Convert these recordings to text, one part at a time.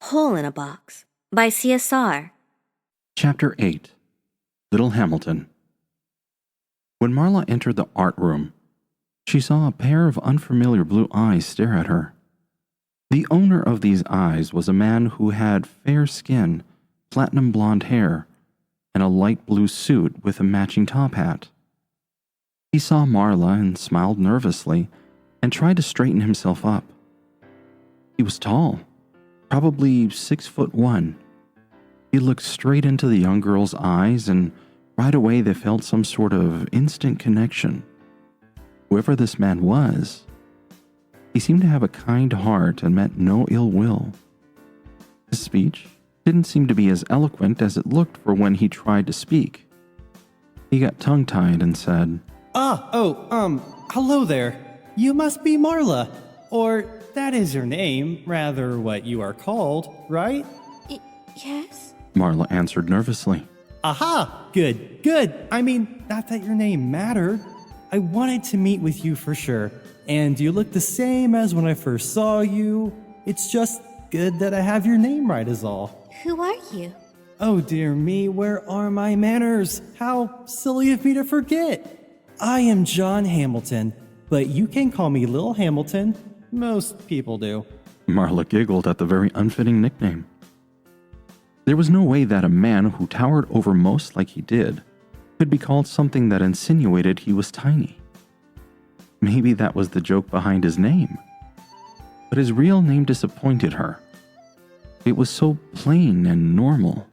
Hole in a Box by C.S.R. Chapter 8 Little Hamilton. When Marla entered the art room, she saw a pair of unfamiliar blue eyes stare at her. The owner of these eyes was a man who had fair skin, platinum blonde hair, and a light blue suit with a matching top hat. He saw Marla and smiled nervously and tried to straighten himself up. He was tall, probably 6'1". He looked straight into the young girl's eyes, and right away they felt some sort of instant connection. Whoever this man was, he seemed to have a kind heart and meant no ill will. His speech didn't seem to be as eloquent as it looked for when he tried to speak. He got tongue-tied and said, Hello there. You must be Marla. Or that is your name, rather what you are called, right? Yes? Marla answered nervously. Aha! Good. I mean, not that your name mattered. I wanted to meet with you for sure. And you look the same as when I first saw you. It's just good that I have your name right is all. Who are you? Oh dear me, where are my manners? How silly of me to forget. I am John Hamilton, but you can call me Little Hamilton. Most people do. Marla giggled at the very unfitting nickname. There was no way that a man who towered over most like he did could be called something that insinuated he was tiny. Maybe that was the joke behind his name. But his real name disappointed her. It was so plain and normal.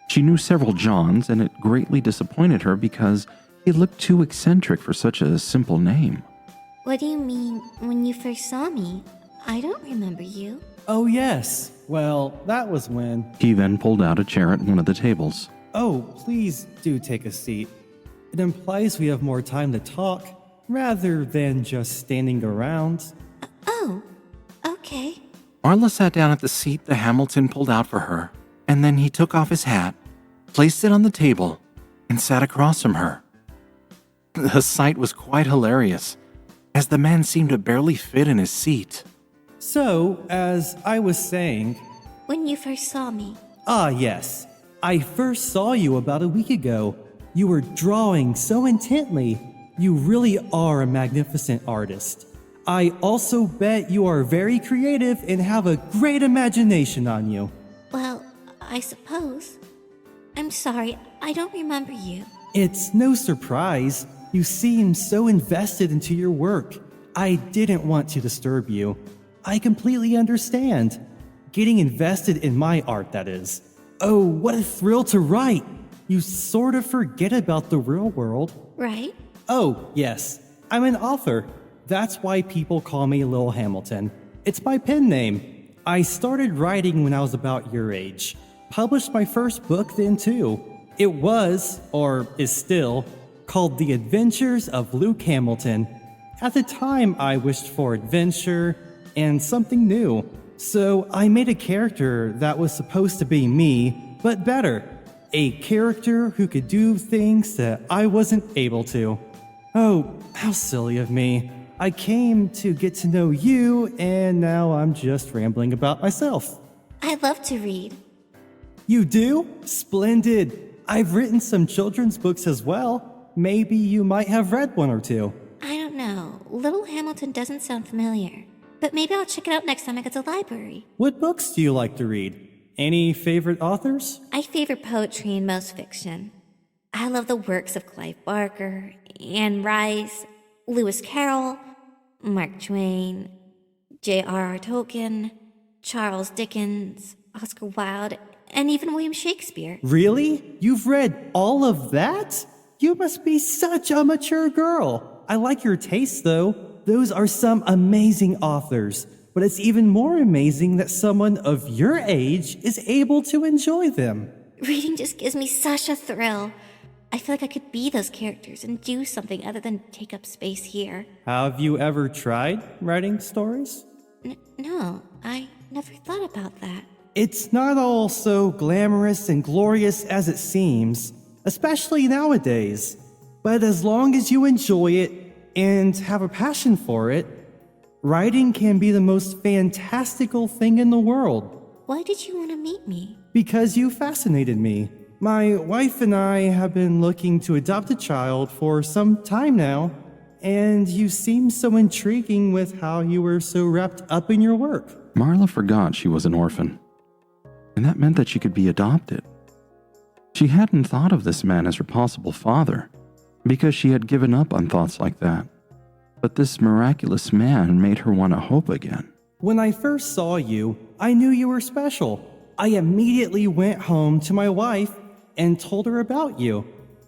She knew several Johns, and it greatly disappointed her because he looked too eccentric for such a simple name. What do you mean, when you first saw me? I don't remember you. Oh yes, well, that was when... He then pulled out a chair at one of the tables. Oh, please do take a seat. It implies we have more time to talk, rather than just standing around. Oh, okay. Marla sat down at the seat the Hamilton pulled out for her, and then he took off his hat, placed it on the table, and sat across from her. The sight was quite hilarious, as the man seemed to barely fit in his seat. So, as I was saying... When you first saw me. Ah, yes. I first saw you about a week ago. You were drawing so intently. You really are a magnificent artist. I also bet you are very creative and have a great imagination on you. Well, I suppose. I'm sorry, I don't remember you. It's no surprise. You seem so invested into your work. I didn't want to disturb you. I completely understand. Getting invested in my art, that is. Oh, what a thrill to write! You sort of forget about the real world. Right? Oh, yes. I'm an author. That's why people call me Little Hamilton. It's my pen name. I started writing when I was about your age. Published my first book then too. It was, or is still, called The Adventures of Luke Hamilton. At the time, I wished for adventure and something new. So I made a character that was supposed to be me, but better. A character who could do things that I wasn't able to. Oh, how silly of me. I came to get to know you, and now I'm just rambling about myself. I love to read. You do? Splendid. I've written some children's books as well. Maybe you might have read one or two. I don't know. Little Hamilton doesn't sound familiar. But maybe I'll check it out next time I go to the library. What books do you like to read? Any favorite authors? I favor poetry and most fiction. I love the works of Clive Barker, Anne Rice, Lewis Carroll, Mark Twain, J.R.R. Tolkien, Charles Dickens, Oscar Wilde, and even William Shakespeare. Really? You've read all of that? You must be such a mature girl. I like your taste, though. Those are some amazing authors, but it's even more amazing that someone of your age is able to enjoy them. Reading just gives me such a thrill. I feel like I could be those characters and do something other than take up space here. Have you ever tried writing stories? No, I never thought about that. It's not all so glamorous and glorious as it seems, especially nowadays. But as long as you enjoy it and have a passion for it, writing can be the most fantastical thing in the world. why did you want to meet me? Because you fascinated me. My wife and I have been looking to adopt a child for some time now, and you seem so intriguing with how you were so wrapped up in your work. Marla forgot she was an orphan, and that meant that she could be adopted. She hadn't thought of this man as her possible father, because she had given up on thoughts like that. But this miraculous man made her want to hope again. When I first saw you, I knew you were special. I immediately went home to my wife and told her about you.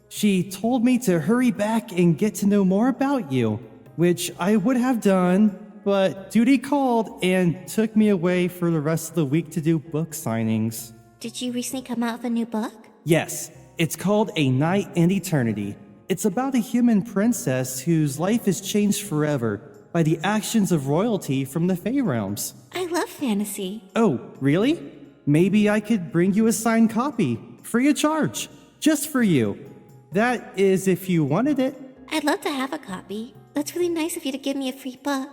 She told me to hurry back and get to know more about you, which I would have done, but duty called and took me away for the rest of the week to do book signings. Did you recently come out with a new book? Yes, it's called A Night in Eternity. It's about a human princess whose life is changed forever by the actions of royalty from the Fey realms. I love fantasy. Oh, really? Maybe I could bring you a signed copy, free of charge, just for you. That is if you wanted it. I'd love to have a copy. That's really nice of you to give me a free book.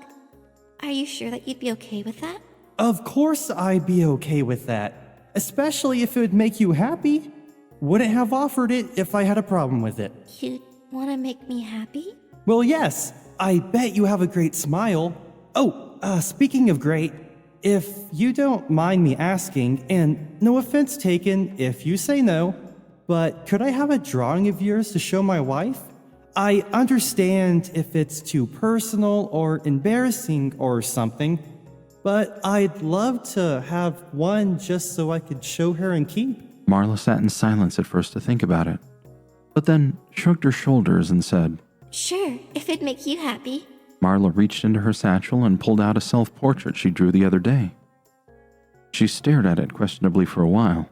Are you sure that you'd be okay with that? Of course I'd be okay with that, especially if it would make you happy. Wouldn't have offered it if I had a problem with it. You'd want to make me happy? Well, yes, I bet you have a great smile. Oh, speaking of great, if you don't mind me asking, and no offense taken if you say no, but could I have a drawing of yours to show my wife? I understand if it's too personal or embarrassing or something, but I'd love to have one just so I could show her and keep. Marla sat in silence at first to think about it, but then shrugged her shoulders and said, Sure, if it'd make you happy. Marla reached into her satchel and pulled out a self-portrait she drew the other day. She stared at it questionably for a while,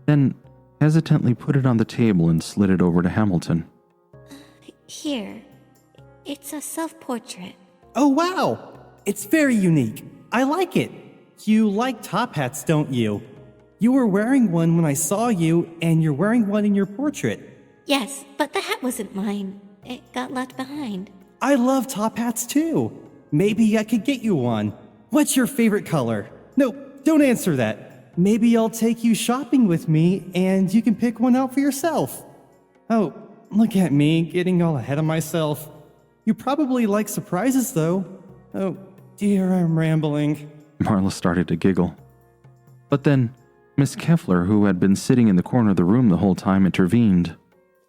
then hesitantly put it on the table and slid it over to Hamilton. Here, it's a self-portrait. Oh, wow! It's very unique. I like it. You like top hats, don't you? You were wearing one when I saw you, and you're wearing one in your portrait. Yes, but the hat wasn't mine. It got left behind. I love top hats too. Maybe I could get you one. What's your favorite color? No, don't answer that. Maybe I'll take you shopping with me and you can pick one out for yourself. Oh, look at me getting all ahead of myself. You probably like surprises though. Oh dear, I'm rambling. Marla started to giggle. But then Miss Keffler, who had been sitting in the corner of the room the whole time, intervened.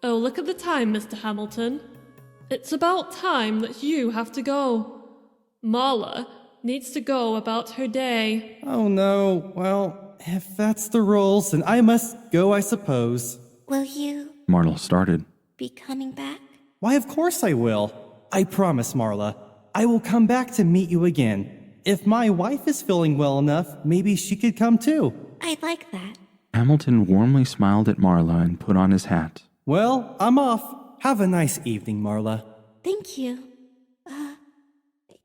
Oh, look at the time, Mr. Hamilton. It's about time that you have to go. Marla needs to go about her day. Oh no, well, if that's the rules, then I must go, I suppose. Will you Marla started. be coming back? Why, of course I will. I promise, Marla. I will come back to meet you again. If my wife is feeling well enough, maybe she could come too. I'd like that. Hamilton warmly smiled at Marla and put on his hat. Well, I'm off. Have a nice evening, Marla. Thank you.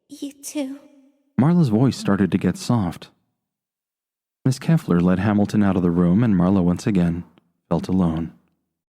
You too. Marla's voice started to get soft. Miss Keffler led Hamilton out of the room, and Marla once again felt alone.